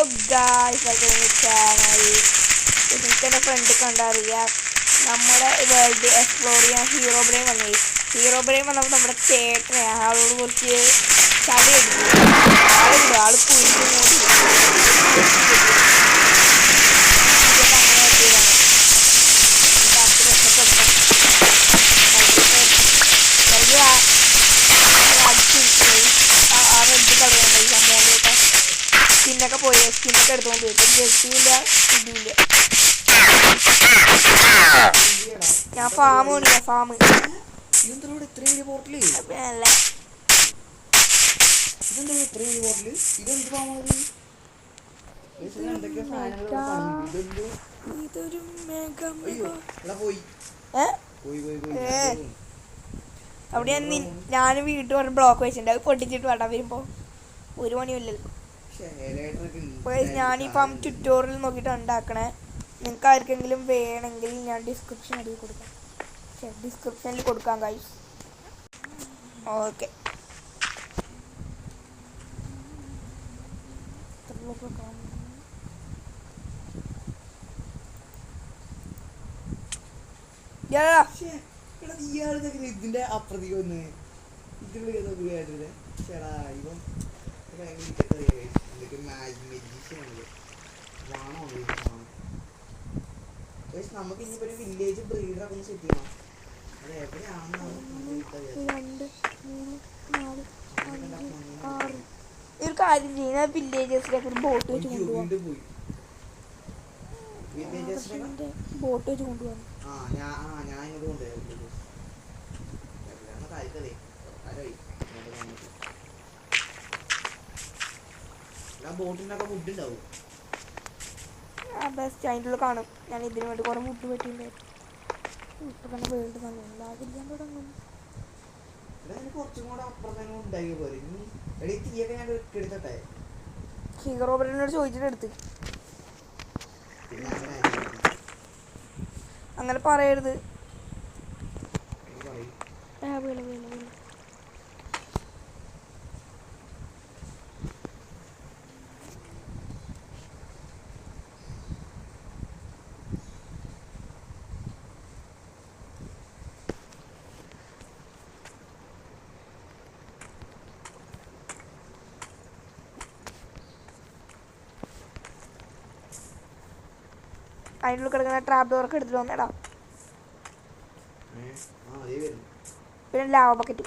Hello guys, welcome channel. എനിക്ക് എൻ്റെ front കണ്ടറിയാം നമ്മുടെ വേൾഡ് എക്സ്പ്ലോർ ചെയ്യാൻ ഹീറോ ബ്രെയിൻ വന്നു. ഹീറോ ബ്രെയിൻ വന്നപ്പോൾ നമ്മുടെ ചേട്ടനെ ആളോട് കുറച്ച് ചളി എടുത്തു. ആള് കുഴിച്ചു സ്കിന്നൊക്കെ പോയി. സ്കിന്നൊക്കെ എടുത്തോണ്ട് പോയി. ജെസ്സിയില്ല, ഇതില്ല. ഞാൻ ഫാം പണിയാ. ഫാം അല്ല ഇതൊരു അവിടെ ഞാൻ വീട്ടിൽ ഒരു ബ്ലോക്ക് വെച്ചിട്ടുണ്ട്. അത് പൊട്ടിച്ചിട്ട് വേണ്ട വരുമ്പോ. ഒരു പണിയില്ലല്ലോ. ഞാൻ ഈ ഫാം ട്യൂട്ടോറിയൽ നോക്കിയിട്ട് ഉണ്ടാക്കണേ. നിങ്ങൾക്ക് ആർക്കെങ്കിലും വേണമെങ്കിൽ ഞാൻ ഡിസ്ക്രിപ്ഷനിൽ കൊടുക്കാം ഗൈസ്. ഓക്കെ, ഇതിന്റെ അപ്രതിക ഒന്ന് നമുക്ക് ഇനിയിപ്പോ ഒരു വില്ലേജ് ബ്രീഡറൊക്കെ ഒന്ന് സെറ്റ് ചെയ്യണം. അത് ഒരു കാര്യം ചെയ്യുന്ന വില്ലേജസിലേക്ക് ഒരു ബോട്ട് വെച്ച് കൊണ്ടുപോകാം. ബോട്ട് വെച്ച് കൊണ്ടുപോകാം. ബോട്ടിനൊക്കെ ഫുഡ് ഉണ്ടാവും. ബെസ്റ്റ് അതിൻ്റെ ഉള്ളിൽ കാണും. ഞാൻ ഇതിനു വേണ്ടി കുറെ ഫുഡ് പറ്റിയിട്ടുണ്ടായിരുന്നു. ഇപ്പൊ തന്നെ വേൾഡ് നല്ല ആഗ്രഹിക്കാൻ തുടങ്ങും. കുറച്ചും കൂടെ അപ്പുറം തന്നെ ഉണ്ടാക്കിയ പോലെ തീയൊക്കെ ഞാൻ എടുത്തട്ടെ. ഹീറോ ബ്രെയിനോട് ചോദിച്ചിട്ട് എടുത്ത്. അങ്ങനെ പറയരുത്. അതിൻ്റെ ഉള്ളിൽ കിടക്കുന്ന ട്രാപ്പ് ഡോറൊക്കെ എടുത്തിട്ട് വന്നേടാ. പിന്നെ ലാവ ബക്കറ്റ്.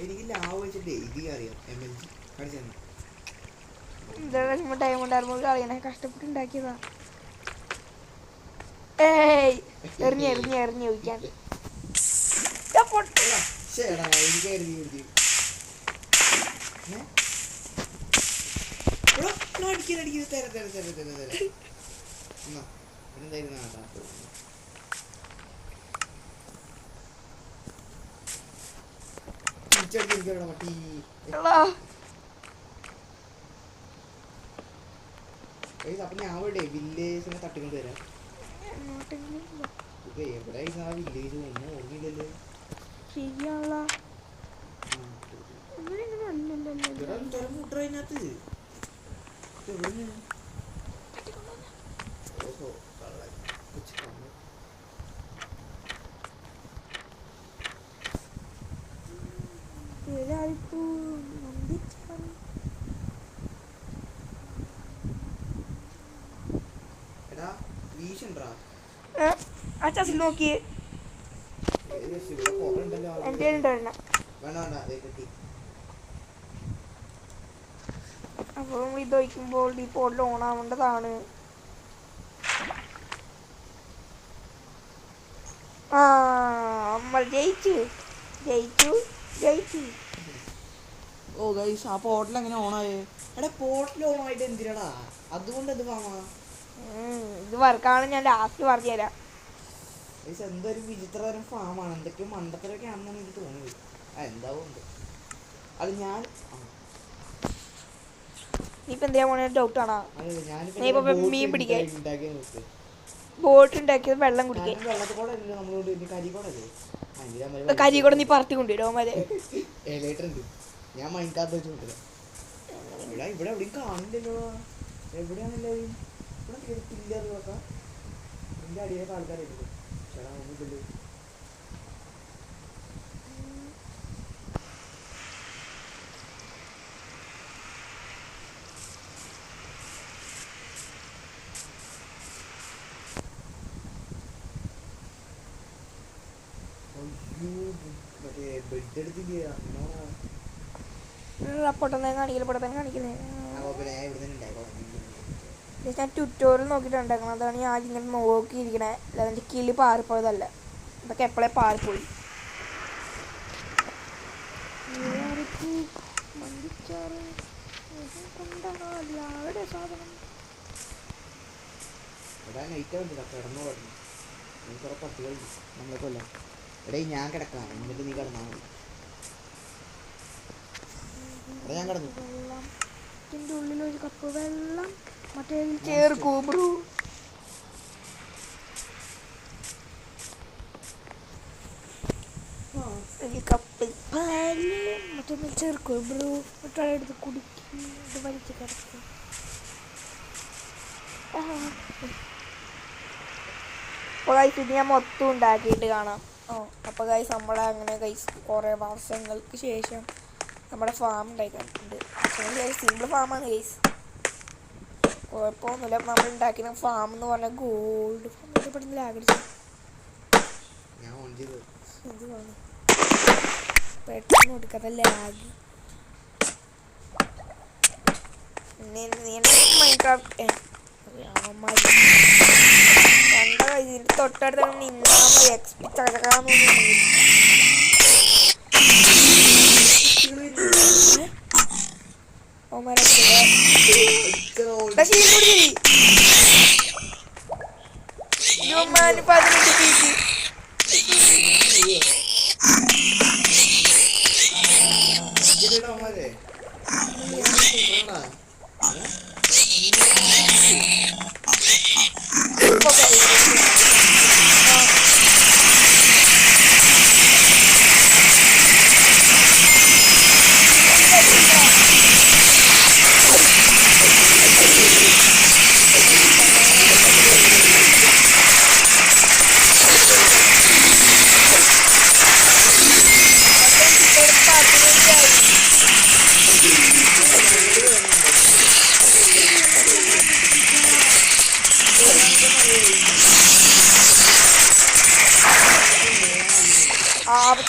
എനിക്ക് ലാവ് വെച്ചിട്ടേ ഇത് അറിയാം. ചുമ്മാ ടൈം ഉണ്ടായിരുന്നു കളിയണേ. കഷ്ടപ്പെട്ട് ഉണ്ടാക്കിയതാ. ഏയ് എറിഞ്ഞ് ചോദിക്കാൻ അപ്പൊ ഞാൻ ഇവിടെ വില്ലേജിനെ തട്ടിക്കൊണ്ട് വരാം. എവിടെ വില്ലേജ് ഒന്നും ഓർമ്മയില്ലല്ലോ. ശരിയാണല്ലോ. ആ ചസിൽ നോക്കിയേ. എൻ്റെ ഉണ്ടെണ്ണം. അപ്പം ഇത് വയ്ക്കുമ്പോൾ ഈ പോഡിൽ ഓൺ ആവേണ്ടതാണ്. നമ്മൾ ജയിച്ചു. ഓ ഗൈസ്, ആ പോർട്ടൽ എങ്ങനെ ഓണായേ? എടാ പോർട്ടൽ ഓണായിട്ട് എന്തിനാടാ? അതുകൊണ്ട് എന്ത് വാങ്ങാ? ഇത് വർക്കാണ്. ഞാൻ ലാസ്റ്റ് പറഞ്ഞു തരാം. എന്തൊരു വിചിത്രതരം ഫാമാണ്. എന്തൊക്കെയോ മണ്ടത്തരൊക്കെ ആണെന്നാണ് എനിക്ക് തോന്നിയത്. എന്താവും അത് ഞാൻ നീയിപ്പോ എന്തിനാ പോണ ഡൗട്ട് ആണോ? മീൻ പിടിക്കാൻ ഉണ്ടാക്കിയ ബോട്ട് ഉണ്ടാക്കിയത് വെള്ളം കുടിക്കാൻ. വെള്ളത്തിൽ കൂടെ നമ്മളോട് കരിക്കോടല്ലേ കരി കൂടെ നീ പറത്തി കൊണ്ടുവരും അവന്മാരെ. എലേറ്റർ ഉണ്ട്, ഞാൻ മൈൻകാർഡ് വെച്ച് കൊണ്ടുവരാം. ഇവിടെ ഇവിടെ എവിടെയും കാണില്ലല്ലോ, എവിടെയാണല്ലോ ഇവിടെ കേട്ടില്ല. അത് നോക്കാം, എൻ്റെ അടിയിലൊക്കെ ആൾക്കാരായിരിക്കും. ചേട്ടാ ഒന്നുമില്ലല്ലോ. മറ്റേ ബെഡ് എടുത്തില്ല. പൊട്ടന്നെ കാണിക്കില്ല, പൊട്ടന്നെ കാണിക്കുന്നേ. ഞാൻ ഞാൻ ട്യൂട്ടോറിയൽ നോക്കിയിട്ട് ഉണ്ടാക്കണം. അതാണ് ഞാൻ ആദ്യം ഇങ്ങനെ നോക്കിയിരിക്കണേ. അല്ലാതെ എൻ്റെ കിളി പാറിപ്പോയതല്ല, ഇതൊക്കെ എപ്പോഴേ പാറിപ്പോയി. സാധനം നമ്മളെ കൊല്ലാം. എടേ ഞാൻ കിടക്കാം, എന്നിട്ട് നീ കിടന്നാൽ മതി. ഇവിടെ ഞാൻ കിടന്നു. വെള്ളം, ഇതിൻ്റെ ഉള്ളിലൊരു കപ്പ് വെള്ളം, മറ്റേ ചേർക്കൂ ബ്രൂ. ഒരു കപ്പ് പാല് മറ്റൊന്ന് ചേർക്കൂ ബ്രൂ. മറ്റേ എടുത്ത് കുടിക്കും, ഇത് വലിച്ച് കിടക്കും. അപ്പോൾ ഗൈസ് ഇത് ഞാൻ മൊത്തം ഉണ്ടാക്കിയിട്ട് കാണാം. അപ്പോൾ ഗൈസ് നമ്മുടെ അങ്ങനെ ഗൈസ് കുറേ വർഷങ്ങൾക്ക് ശേഷം നമ്മുടെ ഫാം ഉണ്ടായിട്ടുണ്ട്. സിമ്പിൾ ഫാമാണ് ഗൈസ്, കുഴപ്പമൊന്നുമില്ല. നമ്മൾ ഉണ്ടാക്കുന്ന ഫാം എന്ന് പറഞ്ഞാൽ ഗോൾഡ് ഫാം. പെട്ടെന്ന് ലാഗടിച്ചു, പെട്ടെന്ന് കൊടുക്കാത്ത ലാഗ്. മൈൻക്രാഫ്റ്റ് കണ്ട ഇതിൻ്റെ തൊട്ടടുത്ത് നിന്നാ മതി. എക്സ്പി ചകചകാന്ന്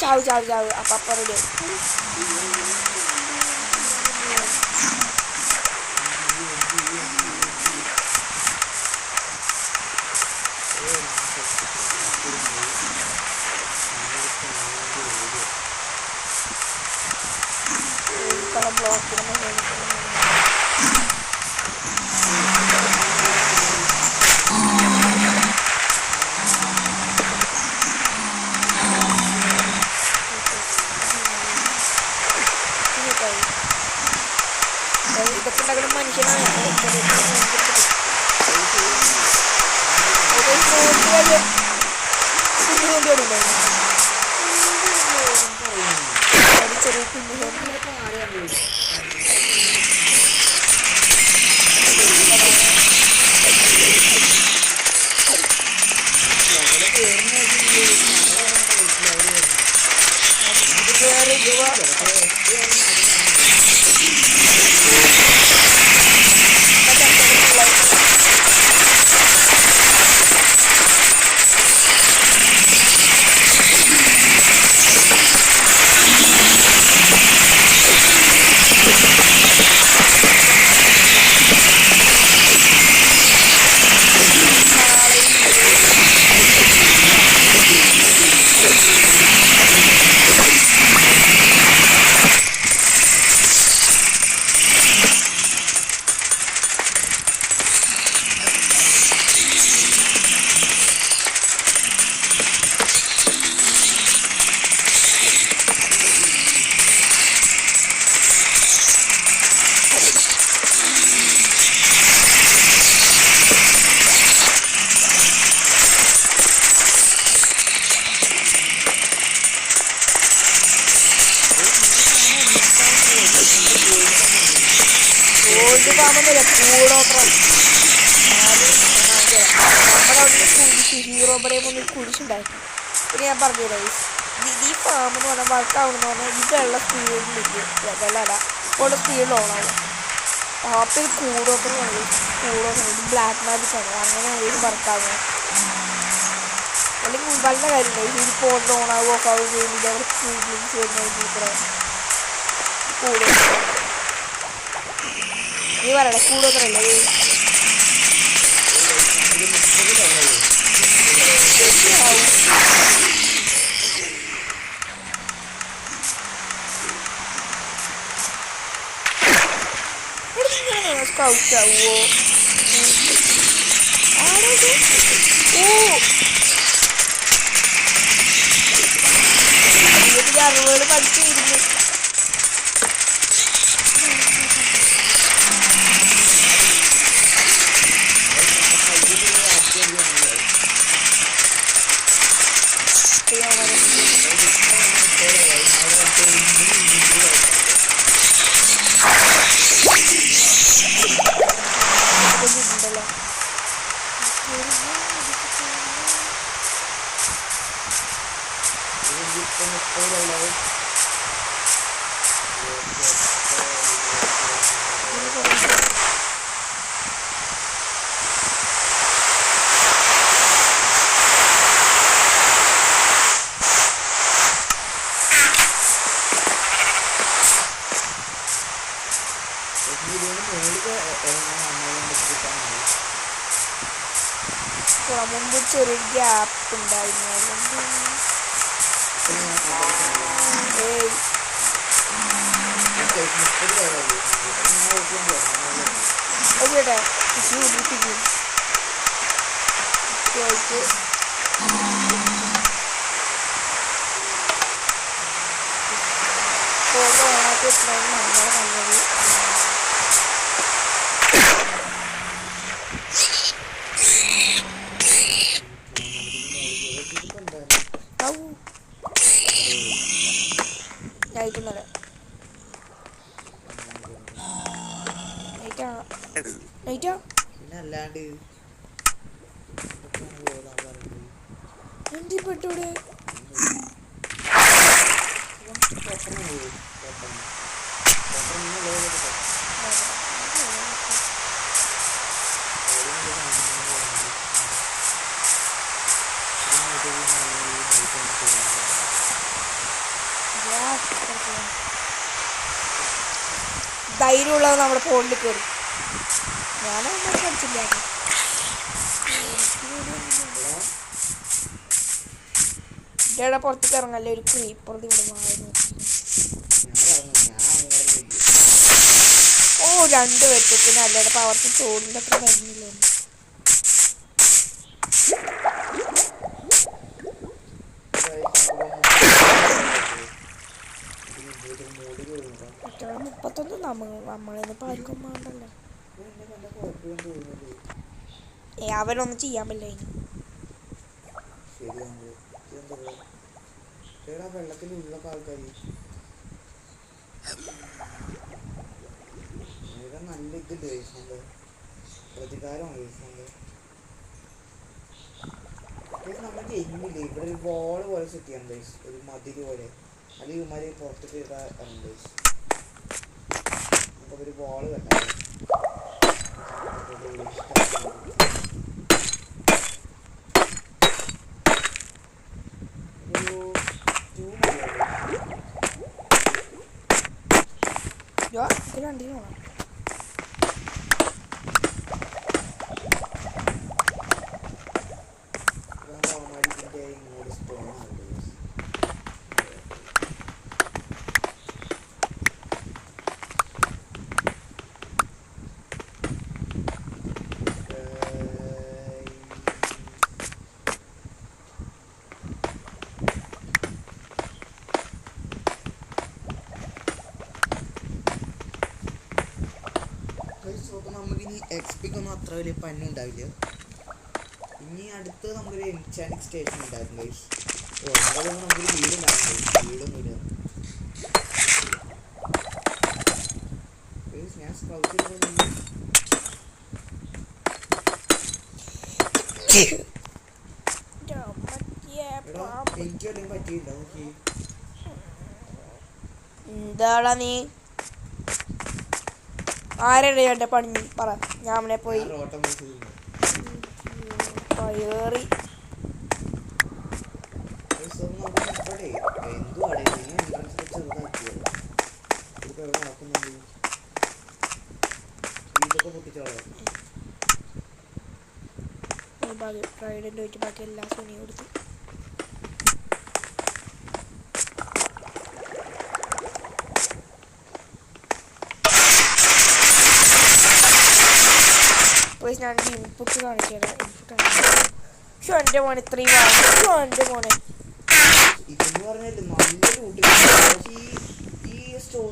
ചാവ് ചാവ് ചാവ്. അപ്പം റെഡി. ഇതൊക്കെ ഉണ്ടാക്കുന്ന മനുഷ്യനാണ്. ചെറിയ കുഞ്ഞു ഗോൾഡ് ഫാമൊന്നുമില്ല, കൂടോത്രം. നമ്മുടെ അവിടെ കുരിശ് ഹീറോ ബ്രേം ഒന്ന് കുരിശുണ്ടായിരുന്നു. പിന്നെ ഞാൻ പറഞ്ഞുതരാം, ഈ ഫാം എന്ന് പറഞ്ഞാൽ വർക്കാവണമെന്ന് പറഞ്ഞാൽ ഈ വെള്ള സ്പീഡിലേക്ക് വെള്ളമല്ല ഇവിടെ സ്പീഡിൽ ഓണാവും. അപ്പോൾ ഇത് കൂടോത്രം ഇത് ബ്ലാക്ക് മാജിക് ആണ്, അങ്ങനെയാണ് ഇത് വർക്കാവുന്നത്. അല്ലെങ്കിൽ വല്ല കാര്യമില്ല, ഇത് ഫോണിൽ ഓണാവും ഓഫാവും ചെയ്യുന്നില്ല, അവിടെ സ്പീഡിലേക്ക് ചെയ്യുന്ന കൂടോത്രം. നീ പറയണേ കൂടോത്രല്ലേ? സ്കൗട്ടാവോ? ഓ 60 പഠിച്ചിരുന്നു. മുമ്പ് ചെറിയ ഗ്യാപ്പ് ഉണ്ടായിരുന്നു. അല്ലാണ്ട് പെട്ടൂടെ ധൈര്യമുള്ളത് നമ്മുടെ ഫോണിൽ കയറി. ഞാനൊന്നും പഠിച്ചില്ല. ഇവിടെ പുറത്തേക്ക് ഇറങ്ങല്ലേ, ഒരു ക്രീപ്പർ ഇവിടെ മാറുന്നു. ഓ 2 വെട്ടത്തിന് അല്ലേ പവർത്തി ചോടിൻ്റെ അത്ര വരുന്നില്ല. നമ്മളിപ്പോ ആർക്കും വേണ്ടല്ലോ. അവനൊന്നും ചെയ്യാൻ പറ്റില്ല. വെള്ളത്തിലുള്ള ആൾക്കാർ നല്ല ഇതുണ്ട്, പ്രതികാരമാണ്. നമ്മൾ ചെയ്യുന്നില്ല. ഇവിടെ ഒരു ബോള് പോലെ സെറ്റ് ചെയ്യാൻ, ഒരു മതില് പോലെ. അല്ലെങ്കിൽ ഇവന്മാര് പുറത്തേക്ക് ഇറങ്ങും. നമുക്കൊരു ബോള് കണ്ടാൽ രണ്ടിനും നമുക്കിനി എക്സ്പിക്കൊന്നും അത്ര വലിയ പന്നുണ്ടാവില്ല. ഇനി അടുത്ത് നമുക്കൊരു എൻചാൻറ്റിക് സ്റ്റേഷൻ ഉണ്ടായിരുന്നു ഗൈസ്. നമുക്കൊരു വീടുണ്ടായിരുന്നു. വീടൊന്നുമില്ല. ഞാൻ സ്കൗട്ടിൽ എനിക്ക് വല്ലതും പറ്റിയില്ല നോക്കി. എന്താടാ നീ ആരുടെ എന്റെ പണി പറ. ഞാൻ അവനെ പോയി റോട്ടം കയറി എന്തുവാടേ നീ എൻട്രൻസ് ചെറുതാക്കിയത്. ഇതിപ്പോ എവിടെ നടക്കുന്നുണ്ട്? ഇതൊക്കെ പൊട്ടിച്ചോളാം. ട്രൈഡന്റ് വെച്ച് ബാക്കി എല്ലാ സോണിയും കൊടുത്തു. ഞാൻ ഇൻപുട്ട് കാണിച്ചുതരാം. പക്ഷെ എൻ്റെ മോനെ ഇത്രയും എൻ്റെ മോനെ ഇതെന്ന് പറഞ്ഞാൽ നല്ല റൂട്ട്. ഈ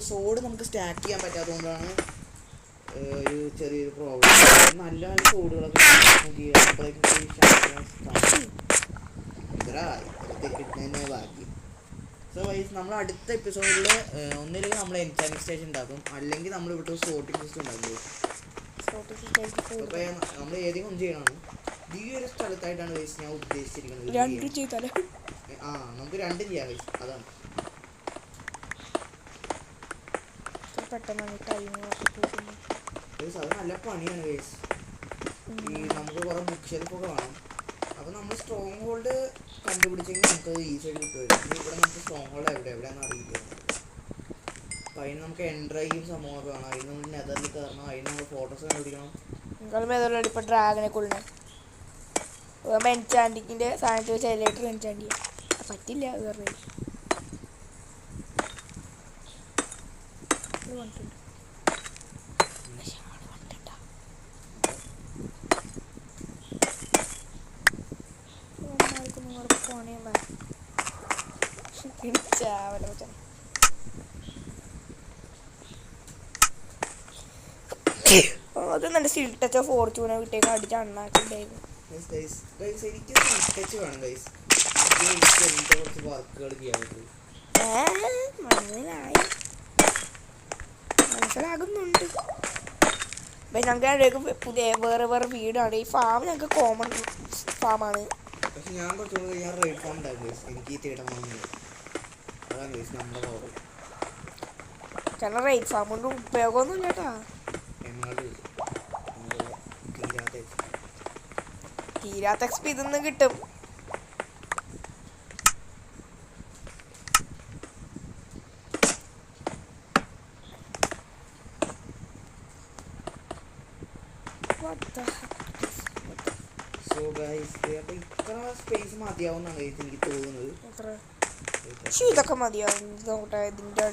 സോഡ് നമുക്ക് സ്റ്റാക്ക് ചെയ്യാൻ പറ്റാത്തതുകൊണ്ടാണ് ഒരു ചെറിയൊരു പ്രോബ്ലം. നല്ല നല്ല സോഡുകളൊക്കെ കിട്ടുന്നതന്നെ ബാക്കി. സോ വൈസ് നമ്മൾ അടുത്ത എപ്പിസോഡിൽ ഒന്നില്ലെങ്കിൽ നമ്മൾ എൻചാനിങ് സ്റ്റേഷൻ ഉണ്ടാക്കും, അല്ലെങ്കിൽ നമ്മൾ ഇവിടെ സോർട്ടിംഗ് സിസ്റ്റം ഉണ്ടാക്കും. നമ്മൾ ഏതെങ്കിലും ഒന്ന് ചെയ്യണം. ഈ ഒരു സ്ഥലത്തായിട്ടാണ് വൈസ് ഞാൻ ഉദ്ദേശിച്ചിരിക്കുന്നത്. നമുക്ക് രണ്ടും ചെയ്യാം വൈസ്. അതാണ് അത് നല്ല പണിയാണ് വൈസ്. ഈ നമുക്ക് കുറെ ബുക്ക് ഷെൽഫൊക്കെ വേണം. അപ്പൊ നമ്മൾ സ്ട്രോങ് ഹോൾഡ് കണ്ടുപിടിച്ചെങ്കിൽ നമുക്കത് ഈസി ആയിട്ട് കിട്ടുമായിരുന്നു. ഇവിടെ നമുക്ക് സ്ട്രോങ് ഹോൾഡ് എവിടെയാണെന്ന് അറിയില്ല. അപ്പൊ അതിന് നമുക്ക് എൻട്രയും സംഭവമൊക്കെ വേണം. അതിന് നമ്മൾ നെതറിൽ കയറണം. അതിന് നമ്മൾ ഫോട്ടോസ് കണ്ടുപിടിക്കണം. ഇപ്പൊ ഡ്രാഗനെ കൊള്ളണം. എൻചാൻഡിങ്ങിന്റെ സാധനത്തിൽ വെച്ച് എലക്ട്രിക് എൻചാൻഡ് ചെയ്യാം. പറ്റില്ല വേറെ അത് നല്ല സിൽട്ടച്ച ഫോർച്യൂണർ കിട്ടിയേക്ക് അടിച്ച് അണ്ണാക്കിണ്ടായിരുന്നു. മനസ്സിലാകുന്നുണ്ട്. ഞങ്ങൾക്ക് പുതിയ വേറെ വേറെ വീടാണ്. ഈ ഫാം ഞങ്ങൾക്ക് കോമൺ ഫാമാണ്. കാരണം റേറ്റ് ഫാം കൊണ്ട് ഉപയോഗമൊന്നും ഇല്ലാട്ടാ. തീരാത്ത എക്സ്പി ഇതൊന്നും കിട്ടും. സ്പേസ് മതിയാവുന്നാണ് എനിക്ക് തോന്നുന്നത്. ഇതൊക്കെ മതിയാവും. ഇതിന്റെ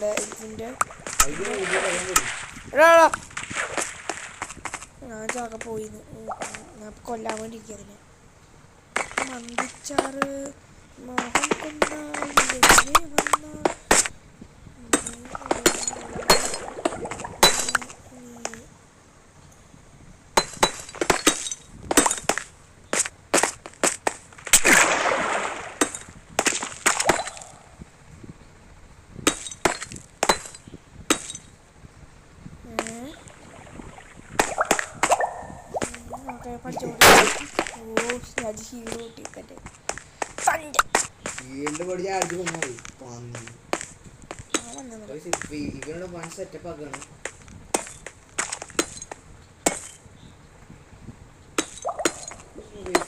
ഞാൻ ചാക പോയിന്ന്. ഞാൻ കൊല്ലാൻ വേണ്ടി ഇരിക്കതിന് മന്തിച്ചാറ് മോഹം ഇവരുടെ വൺ സെറ്റപ്പ് ആക്കാണ്.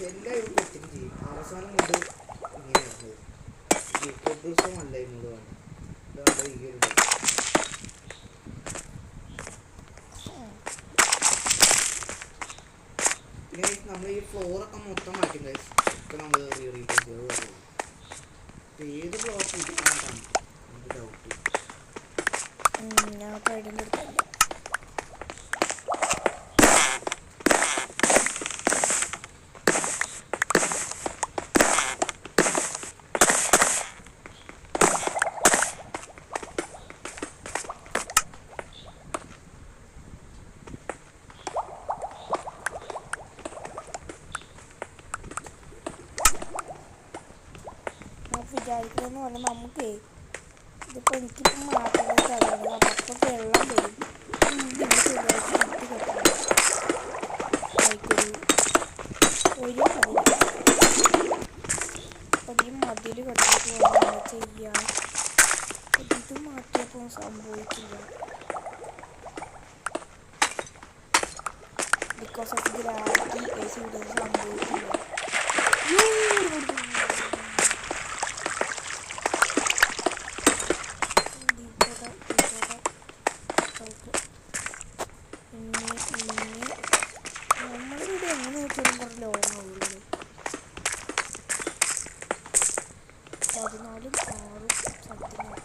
എല്ലാവരും ഒത്തിരി ചെയ്യും. അവസാനം കൊണ്ട് ഇങ്ങനെയാണ് അല്ല എന്നോട് പിന്നെ നമ്മൾ ഈ ഫ്ലോറൊക്കെ മൊത്തം മാറ്റും ഗൈസ്. ഒക്കെ നമ്മൾ റീപ്ലേസ് ചെയ്ത് ഏത് ബ്ലോക്ക് ഇരിക്കാനാണ് എനിക്ക് ഡൗട്ട്. ഞാൻ കൈഡിൻ്റെ അടുത്തല്ല. വിചാരിക്കുന്നതെന്ന് പറഞ്ഞാൽ നമുക്ക് ഇതിപ്പോൾ എനിക്കിപ്പോൾ മാറ്റുന്ന സ്ഥലമാണ്. അപ്പോൾ വെള്ളം വരും. ഇതിൻ്റെ ചെറുതായിട്ട് ഇട്ട് കെട്ടണം. ഒരു മതിൽ കെട്ടിട്ട് വേണം ചെയ്യാൻ. ഇത് മാറ്റിയപ്പോൾ സംഭവിക്കില്ല. ബിക്കോസ് ഓഫ് ഗ്രാവിറ്റി ഇവിടെ സംഭവിക്കില്ല. നമ്മളിവിടെ എങ്ങനെ വെച്ചാലും കുറച്ച് ലോങ് ആവുള്ളൂ. 14 6 സംതിങ് ആവും.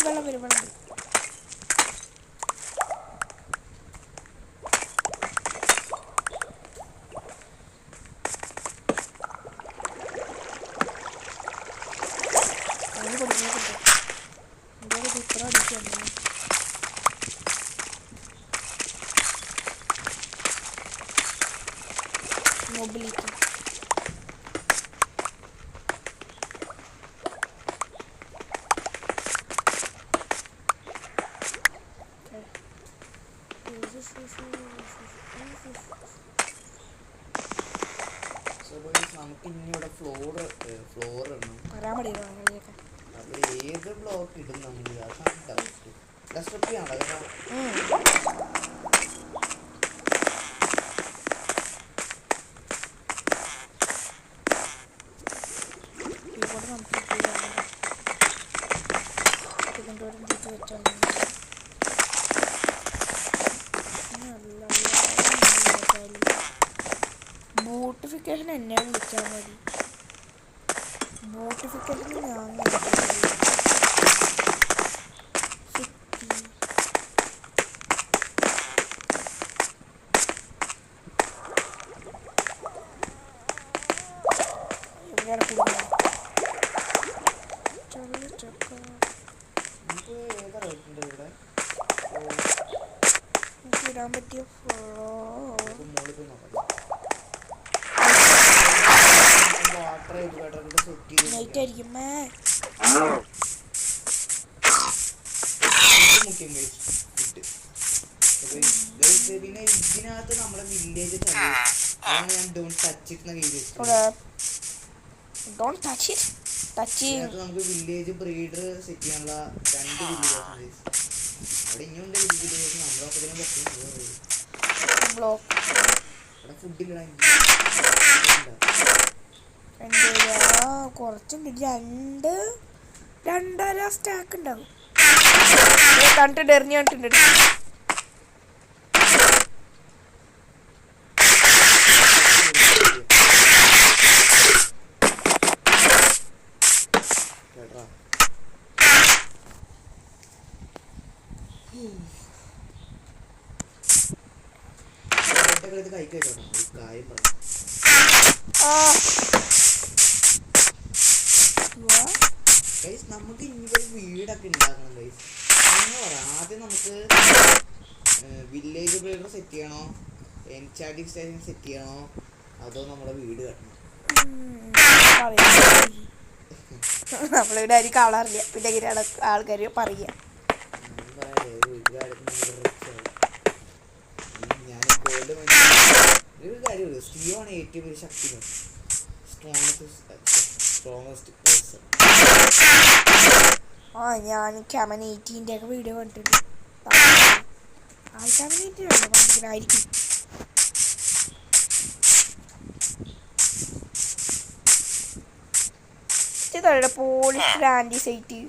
വെള്ളം വരും. ഇത്ര അടിക്കുന്നു. മൊബിലിറ്റി നമുക്ക് ഇനി ഇവിടെ ഫ്ലോർ ഇടണം. പറയാൻ പഠിക്കണം. അത് ഏത് ബ്ലോക്ക് ഇടും നമ്മൾ? അതാണ് ഡൗട്ട്. ഡെസ്ക്ടോപ്പ് ചെയ്യണോ കേട്ടോ? ഇവിടെ നമുക്ക് തിരുവനന്തപുരം ചുറ്റി വെച്ചാൽ ബോട്ടിഫിക്കേഷൻ എന്നെ വിളിച്ചാൽ മതി. ബോട്ടിഫിക്കേഷൻ ഞാൻ എവിടെയാണ് കൂടുതൽ ഇടാൻ പറ്റിയ നൈറ്റ് ആയിരിക്കും. പിന്നെ ഇതിനകത്ത് നമ്മുടെ വില്ലേജ് നമുക്ക് വില്ലേജ് ബ്രീഡർ സെറ്റ് ചെയ്യാനുള്ള 2 വില്ലേജ് അവിടെ ഇനിയുണ്ട്. വില്ലേജ് നമ്മളൊക്കെ പറ്റും. കുറച്ചുണ്ട്. 2.5 സ്റ്റാക്ക് ഉണ്ടാകും. കണ്ടിട്ട് എറിഞ്ഞു കണ്ടിട്ടുണ്ട്. നമുക്ക് ഇനി ഒരു വീടൊക്കെ ഉണ്ടാക്കണം ഗൈസ്. ആദ്യം നമുക്ക് വില്ലേജ് ബ്രീഡർ സെറ്റ് ചെയ്യണോ, എൻചാൻറ്റിംഗ് സ്റ്റേഷൻ സെറ്റ് ചെയ്യണോ, അതോ നമ്മുടെ വീട് കെട്ടണം? നമ്മളിവിടെ ആരും കാണാറില്ല. പിന്നെ എങ്ങനെയാണ് ആൾക്കാർ പറയുക? ഞാൻ ഒരു കാര്യമുള്ളൂ. സ്റ്റീവാണ് ഏറ്റവും വലിയ ശക്തി. Strongest person. ഞാൻ ക്യാമൻ 18 ഒക്കെ വീഡിയോ കണ്ടിട്ടുണ്ട്. ആൾക്കാർ ആയിരിക്കും. പോളിഷ് ആൻറ്റി സൈറ്റ്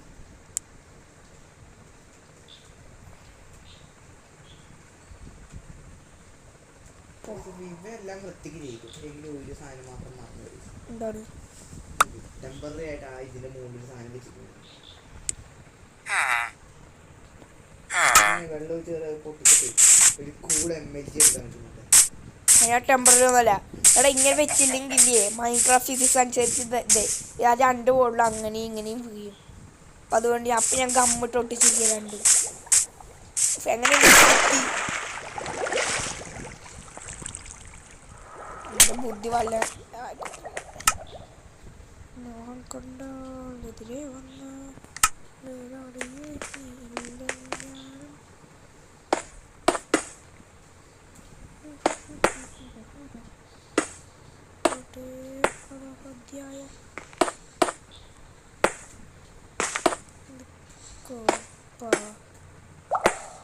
ഇവയെല്ലാം വൃത്തിക്ക് ചെയ്തു. ഒരു സാധനം മാത്രം മറന്നു. എന്താണ്? ടെമ്പററി ആയിട്ട് ഇതിന്റെ മുകളിൽ സാധനം വെച്ചിട്ടുണ്ട്. വെള്ളം ചേർത്ത് പൊട്ടിച്ചിട്ട് ഒരു കൂൾ MLG എടുക്കാൻ പറ്റുന്നുണ്ട്. ഞാൻ ടെമ്പററി ഒന്നുമല്ല. എടാ ഇങ്ങനെ വെച്ചില്ലെങ്കിൽ ഇല്ലേ മൈൻക്രാഫ്റ്റ് ഫിസിക്സ് അനുസരിച്ച് ഇത് ആ 2 ബോർഡിലും അങ്ങനെയും ഇങ്ങനെയും വീഴും. അപ്പം അതുകൊണ്ട് അപ്പം ഞാൻ ഗമ്മിട്ട് ഒട്ടിച്ചിരിക്കലുണ്ട്. എങ്ങനെ എൻ്റെ ബുദ്ധി വല്ല മോഹം കൊണ്ടെതിരെ വന്ന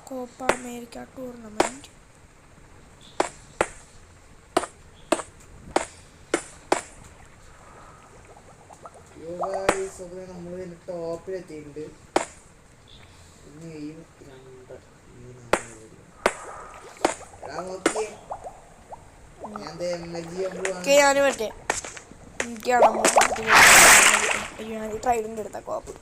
കോപ്പ അമേരിക്ക ടൂർണമെന്റ്. നമ്മൾ ടോപ്പിലെത്തിയിട്ടുണ്ട്. ഞാൻ പറ്റേ എനിക്കാണ് ട്രൈഡിൻ്റെ എടുത്ത കോപ്പ്.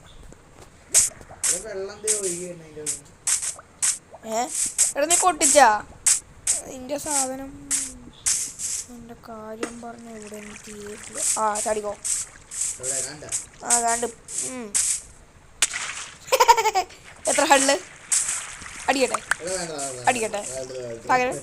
എടാ നീ പൊട്ടിച്ചാ നിന്റെ സാധനം? എൻ്റെ കാര്യം പറഞ്ഞ ഇവിടെ തീരില്ല. ചടിക്കോ. കണ്ട് എത്ര ഹള്ള് അടിക്കട്ടെ അടിക്കട്ടെ പകരം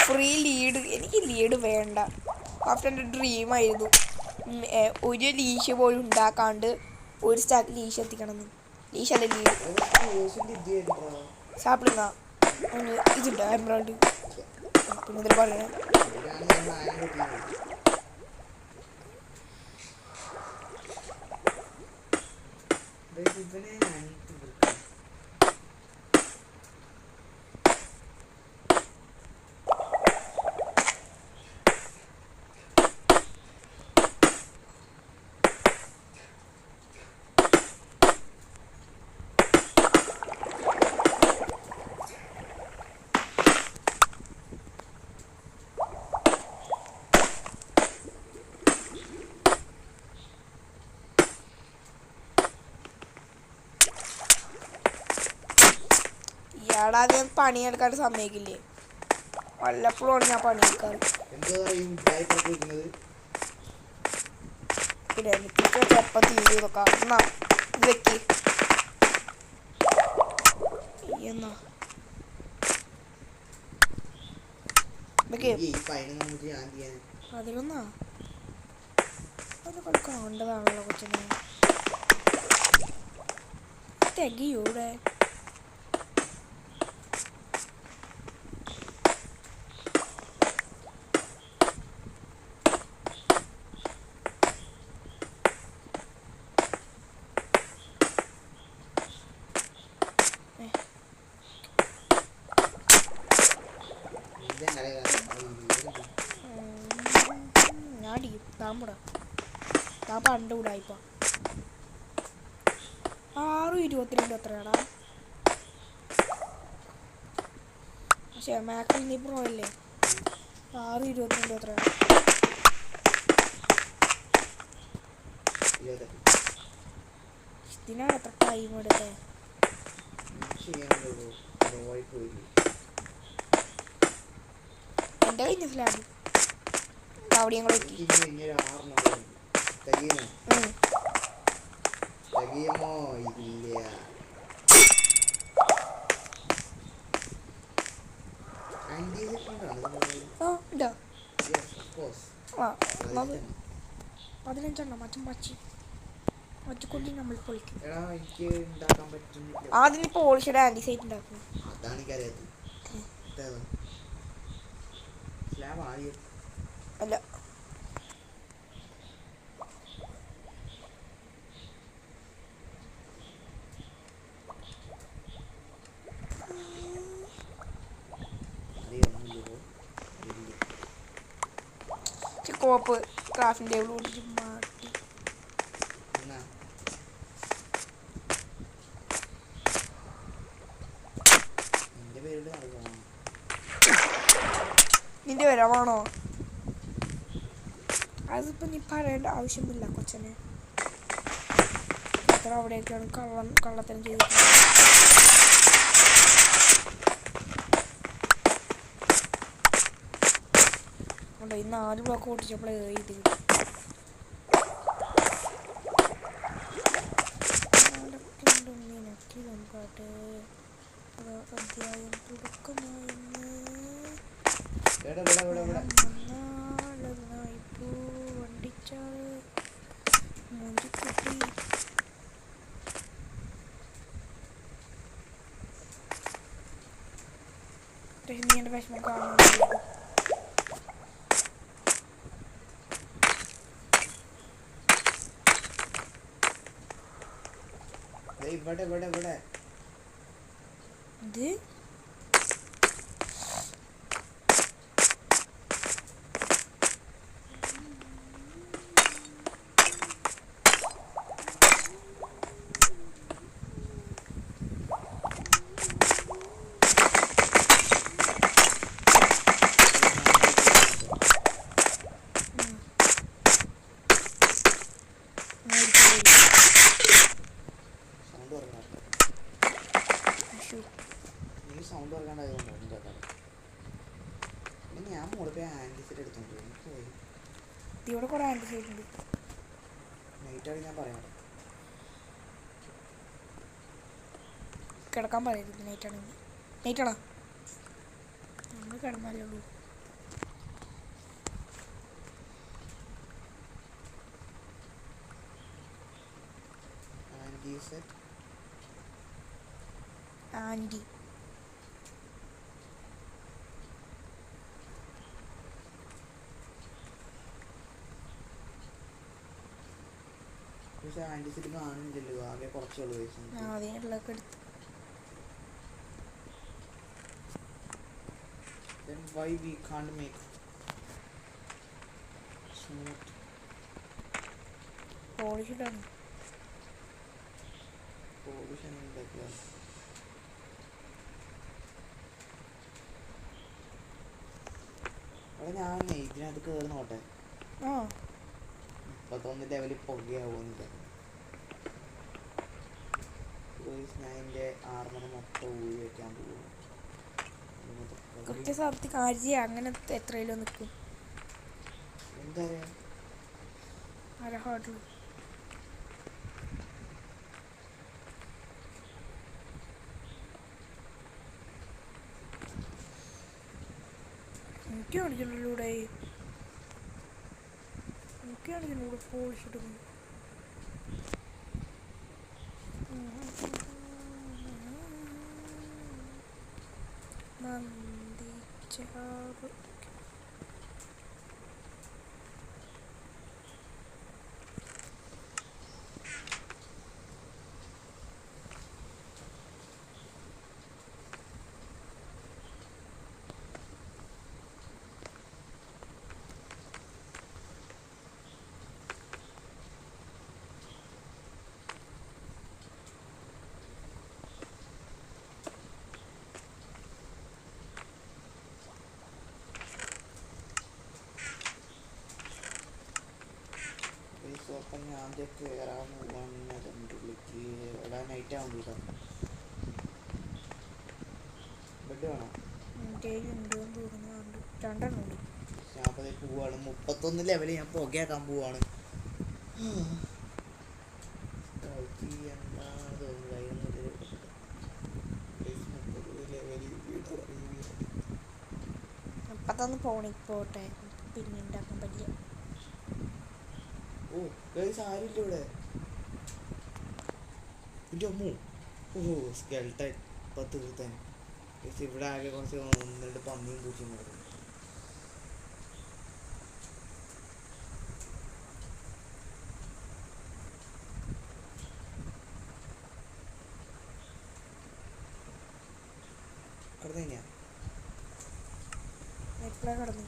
ഫ്രീ ലീഡ്. എനിക്ക് ലീഡ് വേണ്ട. ആഫ്റ്റർ എൻ്റെ ഡ്രീമായിരുന്നു ഒരു ലീഷ് പോലും ഉണ്ടാക്കാണ്ട് ഒരു സ്റ്റാക്ക് ലീഷ് എത്തിക്കണം. ലീഷ് അല്ല ലീഡ് സാപ്പിടുന്ന ഇതുണ്ട് എംബ്രോയിഡ്. പിന്നെ ഇതിൽ പറയണേ ഇയാളാദ്യം പണിയെടുക്കാൻ സമ്മതിക്കില്ലേ? വല്ലപ്പോഴും ഞാൻ പണിയെടുക്കാറ്. പിന്നെ എനിക്ക് ചെപ്പം തീരെ വെക്കാം. എന്നാ വെക്ക് എന്നാ അതിലൊന്നാ അതൊക്കെ കണ്ടതാണല്ലോ കൊച്ചിനെ. തികയൂടെ പണ്ട് കൂടായിപ്പോ 6:22 എത്രയാടാ? പക്ഷേ മാക്സിൽ നീ പ്രോ അല്ലേ? 6:22 എത്രയാ? ഇതിനാണ് എത്ര ടൈം എടുത്തേ? എൻ്റെ കഴിഞ്ഞ സ്ലാബ് അവിടെയും കൂടെ എത്തി. പതിനഞ്ചെണ്ണം മറ്റും പച്ചക്കൊല്ലി നമ്മൾ പൊളിക്കും. ആദ്യം പോളിഷയുടെ ആൻറ്റിസൈഡ് ഉണ്ടാക്കും. അല്ല കോപ്പ് ക്രാഫ്റ്റിംഗ് ടേബിൾ ഓടിച്ച് മാറ്റി. നിന്റെ വരവാണോ? അതിപ്പോ നീ പറയേണ്ട ആവശ്യമില്ല കൊച്ചനെ. ഓരോരുത്തർ അവിടെയൊക്കെയാണ് കള്ളത്തരം ചെയ്തിട്ടുള്ളത്. ഈ 4 ബ്ലോക്ക് ഓട്ടിച്ചപ്പോൾ ഇത് അധ്യായം തുടക്കമായെന്ന് വണ്ടിച്ചാറ് മൂഞ്ചിക്കുട്ടി. നീ എൻ്റെ വിഷമം കാണുന്നു. ഇവിടെ ഇവിടെ ഇവിടെ ഇത് സൗണ്ട് വർക്കാണ്ടായതുകൊണ്ടാണ് പിന്നെ ഞാൻ മോളെ പോയി ആൻറ്റിസൈഡ് എടുത്തോണ്ട് പോയി. ഇവിടെ കുറെ ആൻറ്റിസൈഡ് ഉണ്ട്. നൈറ്റാണ് ഞാൻ പറയാം. കിടക്കാൻ പറയരുത് നൈറ്റാണെങ്കിൽ. നൈറ്റാണോ നമ്മൾ കിടന്നാലേ ഉള്ളൂ. ആൻറ്റി പക്ഷെ ആൻറ്റിസൈഡ് കാണുന്നില്ലല്ലോ, ആകെ കുറച്ചുള്ളൂ. അതിനുള്ളതൊക്കെ എടുത്ത് then why we can't make smooth polish ഇടാണ്. pollution ഉണ്ടാക്കുക. അവിടെ ഞാൻ ഇതിനകത്ത് കയറി നോട്ടെ. 31 ലെവലിൽ പുകയാവുന്നില്ല. ഞാൻ എൻ്റെ ആർമർ മൊത്തം ഊരി വെക്കാൻ പോകും. കൃത്യസമയത്ത് കാര്യം അങ്ങനെ എത്രയിലോ നിൽക്കും. എന്താ ഹാർഡ് എനിക്ക് കാണിക്കുന്നില്ലൂടെ പോളിഷ് ഇടുന്നു. നന്ദിച്ചാറ് അപ്പം ഞാൻ ആദ്യം കയറാൻ പോവാണ്. അതിൻ്റെ ഉള്ളിലേക്ക് ഇവിടെ നൈറ്റ് ആവുന്നില്ല. ബെഡ് വേണം. ഞാൻ അപ്പോൾ പോവാണ്. 31 ലെവലിൽ ഞാൻ പുകയാക്കാൻ പോവാണ്. അപ്പത്തന്ന് പോട്ടെ പിന്നെ ഉണ്ടാക്കാൻ പറ്റില്ല. ഓ ആരില്ല ഇവിടെ. എൻ്റെ അമ്മോ, ഓ സ്കെൽട്ടൻ ഇപ്പം തീർത്താൻ. ഇവിടെ ആകെ കുറച്ച് 1-2 പന്നിയും പൂച്ചയും കിടക്കും. കിടന്നു കഴിഞ്ഞാ എപ്പോഴാ കിടന്നു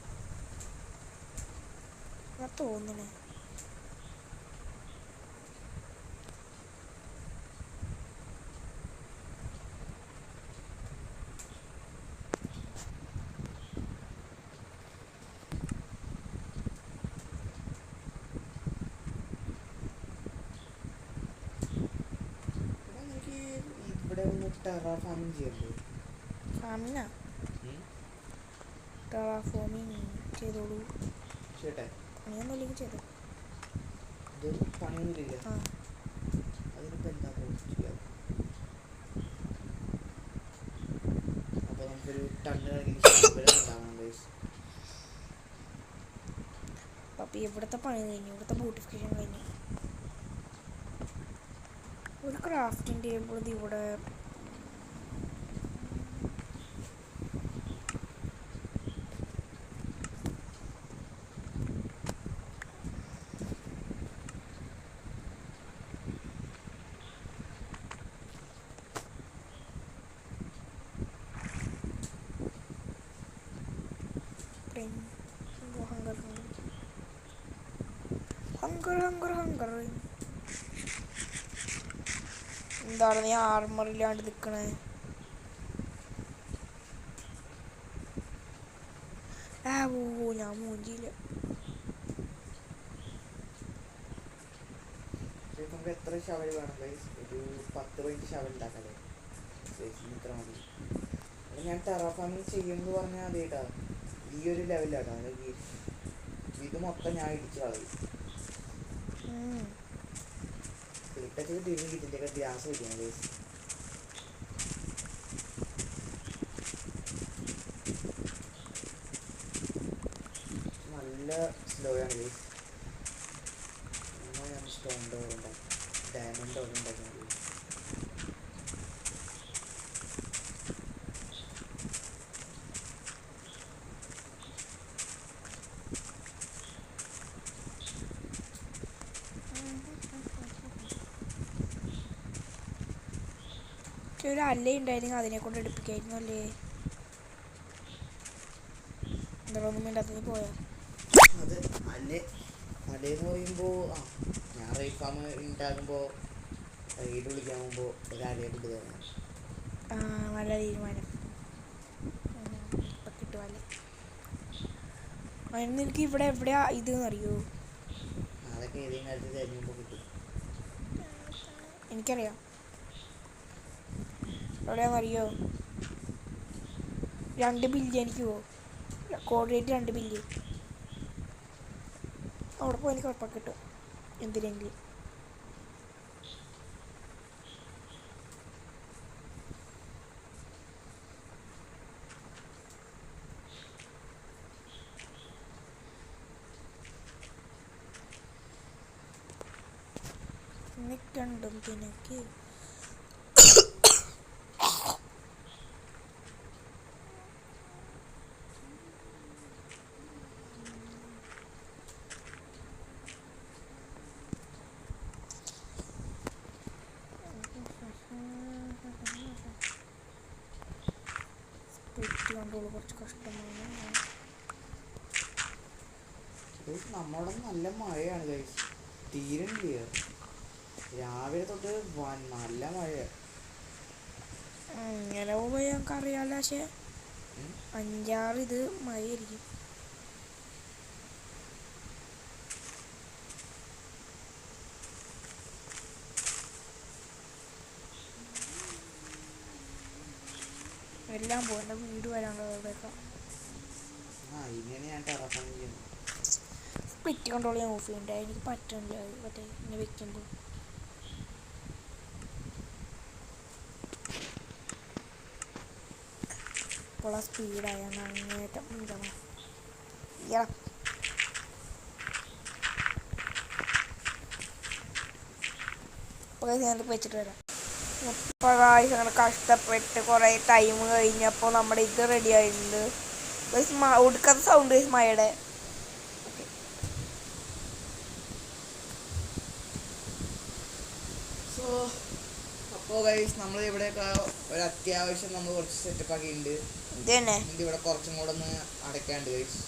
തോന്നണേ. ടെറാ ഫാമിങ് ചെയ്യണ്ടേ? ഫാമിനാ ടെറാഫോമിങ് ചെയ്തോളൂ. ചേട്ടെ പണിയൊന്നുമില്ലെങ്കിൽ ചെയ്തോ. ഇത് പണിയൊന്നുമില്ല. ആ അതിനിപ്പോൾ എന്താ ചെയ്യാം? അപ്പോൾ നമുക്കൊരു ടണ്ണ് കണക്കിന് ഉണ്ടാവണം ഗൈസ്. അപ്പം ഇവിടുത്തെ പണി കഴിഞ്ഞു, ഇവിടുത്തെ ബ്യൂട്ടിഫിക്കേഷൻ കഴിഞ്ഞു. ഒരു ക്രാഫ്റ്റിംഗ് ടേബിൾ ഇത് ഇവിടെ ഹങ്കർ എന്താണ് നീ ആർമറില്ലാണ്ട് നിൽക്കണേ? ഓ ഞാൻ മൂഞ്ചിയില്ല. നമുക്ക് എത്ര ഷവൽ വേണം ഗൈസ്? ഒരു 10 മിനിറ്റ് ഷവൽ ഉണ്ടാക്കാല്ലേ? ഇത്ര മതി. ഞാൻ ടെറാഫാമിങ് ചെയ്യുമെന്ന് പറഞ്ഞാൽ അതേട്ടാ ഈ ഒരു ലെവലാട്ടോ. ഇത് മൊത്തം ഞാൻ ഇടിച്ച് കളയും. ക്ലിട്ടൊക്കെ തിരിഞ്ഞ് കിറ്റിൻ്റെയൊക്കെ ഗ്യാസ് വയ്ക്കണം ഗൈസ്. നല്ല സ്ലോ ആണ് ഗൈസ്. ഞാൻ സ്റ്റോൺ ഡോർ ഉണ്ടാക്കും, ഡയമണ്ട് ഡോർ ഉണ്ടാക്കുന്നത്. ഒരു അല്ല ഉണ്ടായിരുന്നെങ്കിൽ അതിനെ കൊണ്ട് എടുപ്പിക്കായിരുന്നു അല്ലേ? എന്തായാലും മിണ്ടാത്തത് പോയാ അത് അല്ലേന്ന് പറയുമ്പോൾ ഞാൻ റൈഡ് ഫാം ഉണ്ടാകുമ്പോൾ റൈഡ് വിളിക്കാൻ പോകുമ്പോൾ ഒരു അലയെ കൊണ്ട് തരണം. നല്ല തീരുമാനം. ഇപ്പം കിട്ടുമല്ലേ? അതിന് നിനക്ക് ഇവിടെ എവിടെയാ ഇത് അറിയോ? അതൊക്കെ ഏതെങ്കിലും കാലത്ത് തിരഞ്ഞുമ്പോൾ കിട്ടും. എനിക്കറിയാം എവിടെയാണെന്നറിയോ? 2 ബില്യൺ എനിക്ക് പോകും. Coordinate 2 billion. അവിടെ പോയി എനിക്ക് ഉറപ്പാക്കി കിട്ടും എന്തിനെങ്കിലും. നിൽക്കണ്ടും തിനക്ക് കണ്ടുള്ളൂ. കുറച്ച് കഷ്ടമാണ്. നമ്മുടെ നല്ല മഴയാണ് ഗൈസ്. തീരണില്ല. രാവിലെ തൊട്ട് നല്ല മഴയാണ്. ഇങ്ങനെ പോയി ഞങ്ങൾക്ക് അറിയാമല്ലോ. പക്ഷേ 5-6 ഇത് മഴയായിരിക്കും. എല്ലാം പോകും. എൻ്റെ വീട് വരാനുള്ളത് അവിടെയൊക്കെ. സ്പ്ലിറ്റ് കൺട്രോൾ ഞാൻ ഓഫ് ചെയ്യണ്ടേ? എനിക്ക് പറ്റണില്ല അത് മറ്റേ ഇങ്ങനെ വെക്കുമ്പോൾ. ഇപ്പോൾ ആ സ്പീഡായാണ് അങ്ങേറ്റം ഇതാണ്. അപ്പോൾ ഞാൻ വെച്ചിട്ട് വരാം. ഇപ്പോൾ അങ്ങനെ കഷ്ടപ്പെട്ട് കുറേ ടൈം കഴിഞ്ഞപ്പോൾ നമ്മുടെ ഇത് റെഡി ആയിട്ടുണ്ട്. ഒടുക്കാത്ത സൗണ്ട് മഴയുടെ. സോ അപ്പോൾ ഗൈസ് നമ്മൾ ഇവിടെയൊക്കെ ഒരു അത്യാവശ്യം നമ്മൾ കുറച്ച് സെറ്റപ്പ് ആക്കിയിട്ടുണ്ട്. ഇവിടെ കുറച്ചും കൂടെ ഒന്ന് അടയ്ക്കാണ്ട് ഗൈസ്.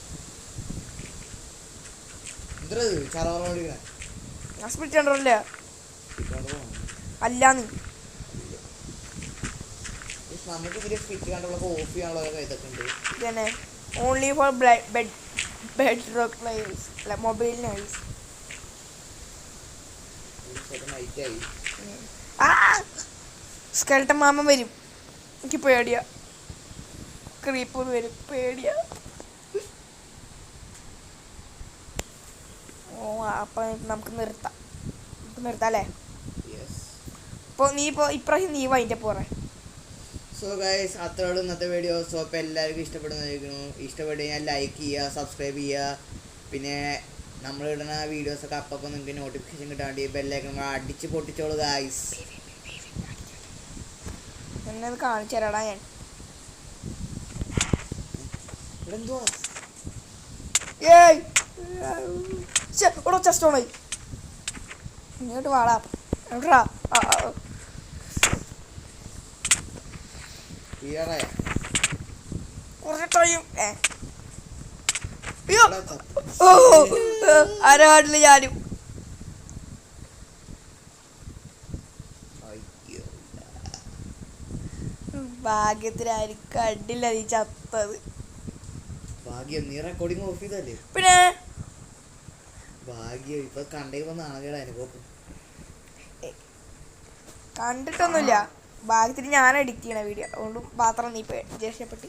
എന്താ ചറവറ സ്പ്ലിറ്റ് കൺട്രോളില്ല അല്ലാന്ന്. നമുക്ക് ഇതിൽ സ്പ്ലിറ്റ് കൺട്രോളൊക്കെ ഓഫ് ചെയ്യാനുള്ള ഇതൊക്കെ ഉണ്ട്. ഇതന്നെ only four bed rock players അല്ല മൊബൈൽ നൈസ്. നൈറ്റായി സ്കെൽട്ടൻ മാമൻ വരും. എനിക്ക് പേടിയാ, ക്രീപ്പർ വരും, പേടിയാ. ഓ അപ്പം നമുക്ക് നിർത്താം, അല്ലേ? ഇപ്പോൾ ഇപ്രാവശ്യം നീ വൈൻ്റെ പോറേ. സോ ഗൈസ്, അത്രയോളം ഇന്നത്തെ വീഡിയോ. സോ അപ്പോൾ എല്ലാവർക്കും ഇഷ്ടപ്പെടുന്നതായിരിക്കുന്നു. ഇഷ്ടപ്പെട്ട് കഴിഞ്ഞാൽ ലൈക്ക് ചെയ്യുക, സബ്സ്ക്രൈബ് ചെയ്യുക. പിന്നെ നമ്മളിടുന്ന വീഡിയോസൊക്കെ അപ്പം നിങ്ങൾക്ക് നോട്ടിഫിക്കേഷൻ കിട്ടാൻ വേണ്ടി ബെല്ലൈക്കൺ അടിച്ച് പൊട്ടിച്ചോളൂ ഗൈസ്. എന്നത് കാണിച്ചു തരാടാ ഞാൻ. എന്തുവാ ചെസ്റ്റ് ഓണായി. ഇങ്ങോട്ട് വാടാ, എവിടാ? കുറച്ച് ടൈം ആരാടില്ല ഞാനും. ഭാഗ്യത്തിനായിരിക്കും കണ്ടില്ല നീ ചത്തത്. ഭാഗ്യം, നീ റെക്കോർഡിങ് ഓഫ് ചെയ്തല്ലേ? പിന്നെ ഭാഗ്യം, ഇപ്പൊ കണ്ടേക്ക് നാണകേട അനുഭവം. കണ്ടിട്ടൊന്നുമില്ല, ഭാഗ്യത്തിന് ഞാൻ എഡിറ്റ് ചെയ്യണ വീഡിയോ, അതുകൊണ്ട് മാത്രം നീ രക്ഷപ്പെട്ട്.